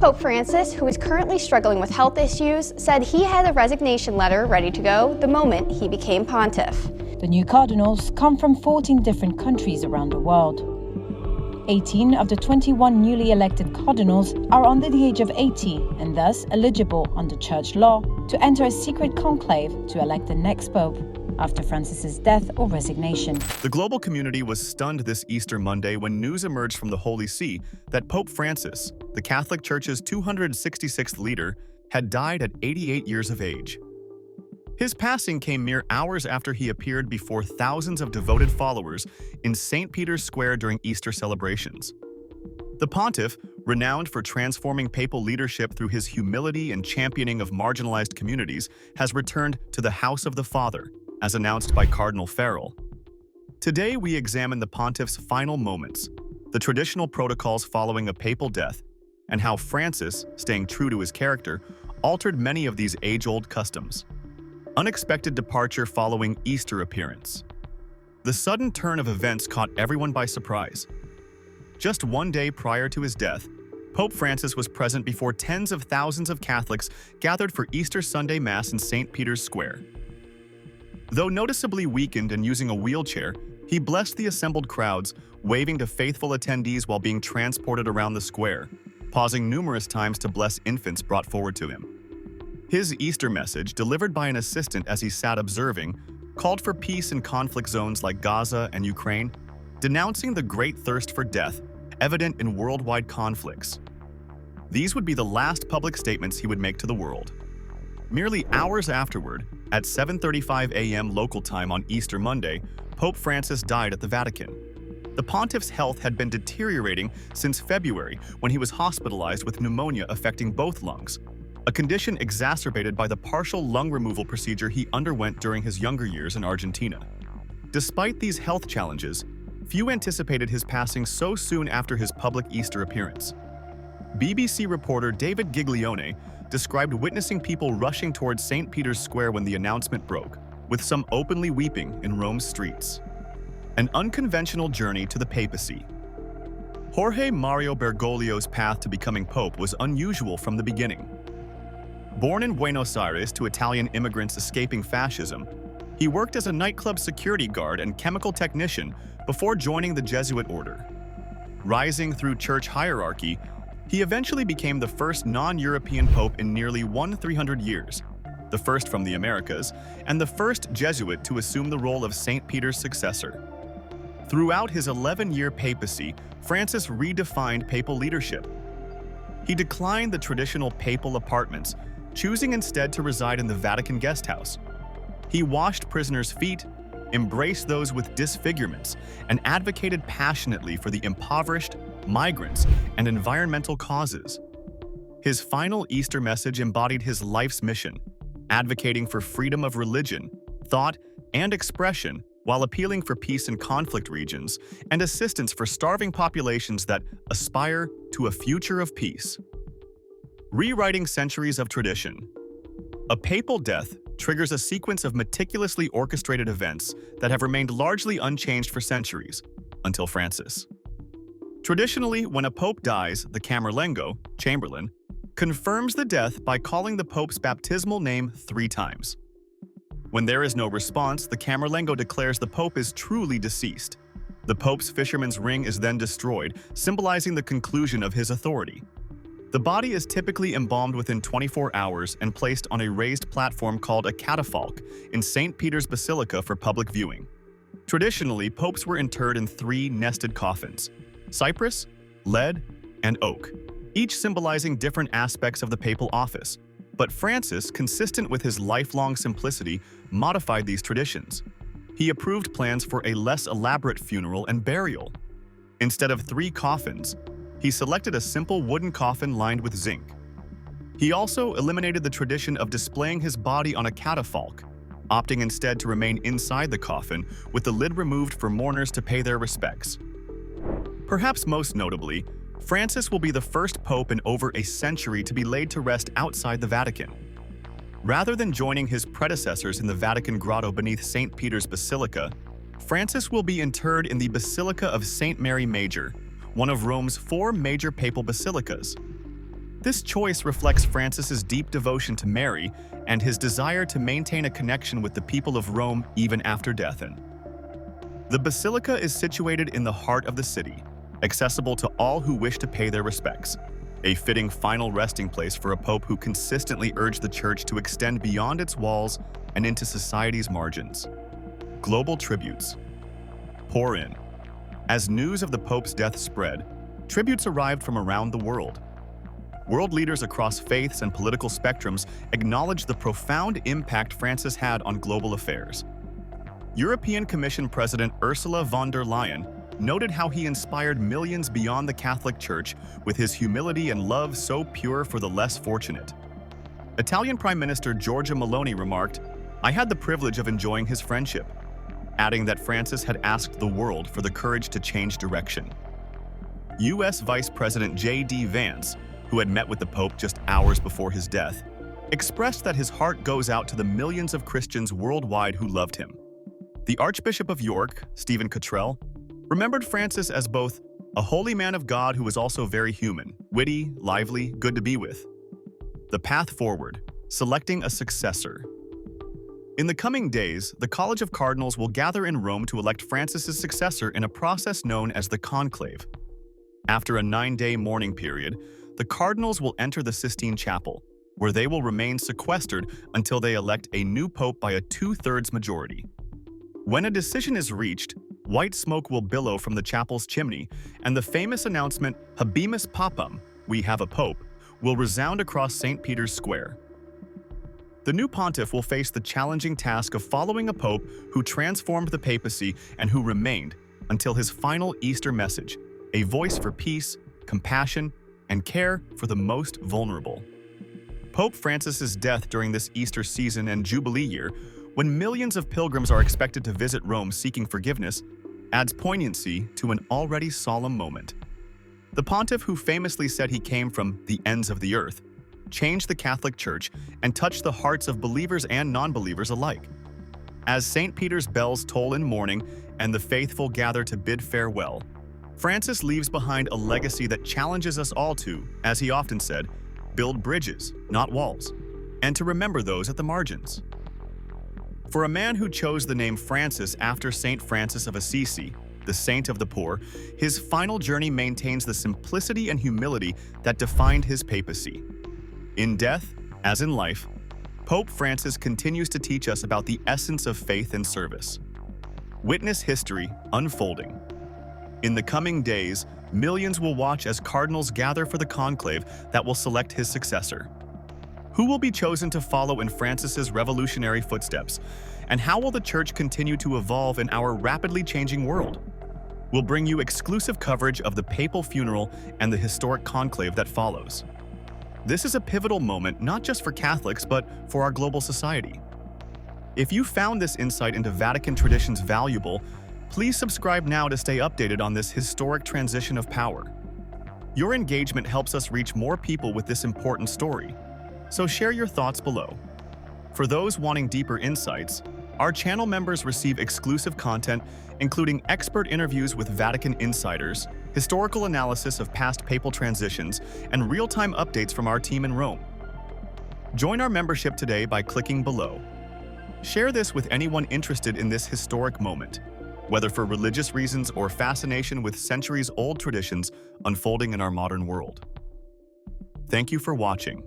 Pope Francis, who is currently struggling with health issues, said he had a resignation letter ready to go the moment he became pontiff. The new cardinals come from 14 different countries around the world. 18 of the 21 newly elected cardinals are under the age of 80 and thus eligible under church law to enter a secret conclave to elect the next pope after Francis's death or resignation. The global community was stunned this Easter Monday when news emerged from the Holy See that Pope Francis, the Catholic Church's 266th leader, had died at 88 years of age. His passing came mere hours after he appeared before thousands of devoted followers in St. Peter's Square during Easter celebrations. The pontiff, renowned for transforming papal leadership through his humility and championing of marginalized communities, has returned to the House of the Father, as announced by Cardinal Farrell. Today, we examine the pontiff's final moments, the traditional protocols following a papal death, and how Francis, staying true to his character, altered many of these age-old customs. Unexpected departure following Easter appearance. The sudden turn of events caught everyone by surprise. Just one day prior to his death, Pope Francis was present before tens of thousands of Catholics gathered for Easter Sunday Mass in St. Peter's Square. Though noticeably weakened and using a wheelchair, he blessed the assembled crowds, waving to faithful attendees while being transported around the square, pausing numerous times to bless infants brought forward to him. His Easter message, delivered by an assistant as he sat observing, called for peace in conflict zones like Gaza and Ukraine, denouncing the great thirst for death evident in worldwide conflicts. These would be the last public statements he would make to the world. Merely hours afterward, at 7:35 a.m. local time on Easter Monday, Pope Francis died at the Vatican. The pontiff's health had been deteriorating since February when he was hospitalized with pneumonia affecting both lungs, a condition exacerbated by the partial lung removal procedure he underwent during his younger years in Argentina. Despite these health challenges, few anticipated his passing so soon after his public Easter appearance. BBC reporter David Giglione described witnessing people rushing towards St. Peter's Square when the announcement broke, with some openly weeping in Rome's streets. An unconventional journey to the papacy. Jorge Mario Bergoglio's path to becoming pope was unusual from the beginning. Born in Buenos Aires to Italian immigrants escaping fascism, he worked as a nightclub security guard and chemical technician before joining the Jesuit order. Rising through church hierarchy, he eventually became the first non-European pope in nearly 300 years, the first from the Americas, and the first Jesuit to assume the role of St. Peter's successor. Throughout his 11-year papacy, Francis redefined papal leadership. He declined the traditional papal apartments, choosing instead to reside in the Vatican guest house. He washed prisoners' feet, embraced those with disfigurements, and advocated passionately for the impoverished, migrants, and environmental causes. His final Easter message embodied his life's mission, advocating for freedom of religion, thought, and expression while appealing for peace in conflict regions and assistance for starving populations that aspire to a future of peace. Rewriting centuries of tradition. A papal death triggers a sequence of meticulously orchestrated events that have remained largely unchanged for centuries, until Francis. Traditionally, when a pope dies, the Camerlengo, Chamberlain, confirms the death by calling the pope's baptismal name 3 times. When there is no response, the Camerlengo declares the pope is truly deceased. The pope's fisherman's ring is then destroyed, symbolizing the conclusion of his authority. The body is typically embalmed within 24 hours and placed on a raised platform called a catafalque in St. Peter's Basilica for public viewing. Traditionally, popes were interred in 3 nested coffins: cypress, lead, and oak, each symbolizing different aspects of the papal office. But Francis, consistent with his lifelong simplicity, modified these traditions. He approved plans for a less elaborate funeral and burial. Instead of 3 coffins, he selected a simple wooden coffin lined with zinc. He also eliminated the tradition of displaying his body on a catafalque, opting instead to remain inside the coffin with the lid removed for mourners to pay their respects. Perhaps most notably, Francis will be the first pope in over a century to be laid to rest outside the Vatican. Rather than joining his predecessors in the Vatican grotto beneath St. Peter's Basilica, Francis will be interred in the Basilica of St. Mary Major, one of Rome's 4 major papal basilicas. This choice reflects Francis's deep devotion to Mary and his desire to maintain a connection with the people of Rome even after death. The basilica is situated in the heart of the city, accessible to all who wish to pay their respects, a fitting final resting place for a pope who consistently urged the Church to extend beyond its walls and into society's margins. Global tributes pour in. As news of the Pope's death spread, tributes arrived from around the world. World leaders across faiths and political spectrums acknowledged the profound impact Francis had on global affairs. European Commission President Ursula von der Leyen noted how he inspired millions beyond the Catholic Church with his humility and love so pure for the less fortunate. Italian Prime Minister Giorgia Meloni remarked, "I had the privilege of enjoying his friendship," adding that Francis had asked the world for the courage to change direction. U.S. Vice President J.D. Vance, who had met with the Pope just hours before his death, expressed that his heart goes out to the millions of Christians worldwide who loved him. The Archbishop of York, Stephen Cottrell, remembered Francis as both a holy man of God who was also very human, witty, lively, good to be with. The path forward, selecting a successor. In the coming days, the College of Cardinals will gather in Rome to elect Francis's successor in a process known as the Conclave. After a 9-day mourning period, the cardinals will enter the Sistine Chapel, where they will remain sequestered until they elect a new pope by a 2/3 majority. When a decision is reached, white smoke will billow from the chapel's chimney, and the famous announcement, "Habemus Papam," we have a pope, will resound across St. Peter's Square. The new pontiff will face the challenging task of following a pope who transformed the papacy and who remained, until his final Easter message, a voice for peace, compassion, and care for the most vulnerable. Pope Francis's death during this Easter season and Jubilee year, when millions of pilgrims are expected to visit Rome seeking forgiveness, adds poignancy to an already solemn moment. The pontiff, who famously said he came from the ends of the earth, changed the Catholic Church and touched the hearts of believers and non-believers alike. As St. Peter's bells toll in mourning and the faithful gather to bid farewell, Francis leaves behind a legacy that challenges us all to, as he often said, build bridges, not walls, and to remember those at the margins. For a man who chose the name Francis after St. Francis of Assisi, the saint of the poor, his final journey maintains the simplicity and humility that defined his papacy. In death, as in life, Pope Francis continues to teach us about the essence of faith and service. Witness history unfolding. In the coming days, millions will watch as cardinals gather for the conclave that will select his successor. Who will be chosen to follow in Francis's revolutionary footsteps? And how will the Church continue to evolve in our rapidly changing world? We'll bring you exclusive coverage of the papal funeral and the historic conclave that follows. This is a pivotal moment not just for Catholics, but for our global society. If you found this insight into Vatican traditions valuable, please subscribe now to stay updated on this historic transition of power. Your engagement helps us reach more people with this important story, so share your thoughts below. For those wanting deeper insights, our channel members receive exclusive content, including expert interviews with Vatican insiders, historical analysis of past papal transitions, and real-time updates from our team in Rome. Join our membership today by clicking below. Share this with anyone interested in this historic moment, whether for religious reasons or fascination with centuries-old traditions unfolding in our modern world. Thank you for watching.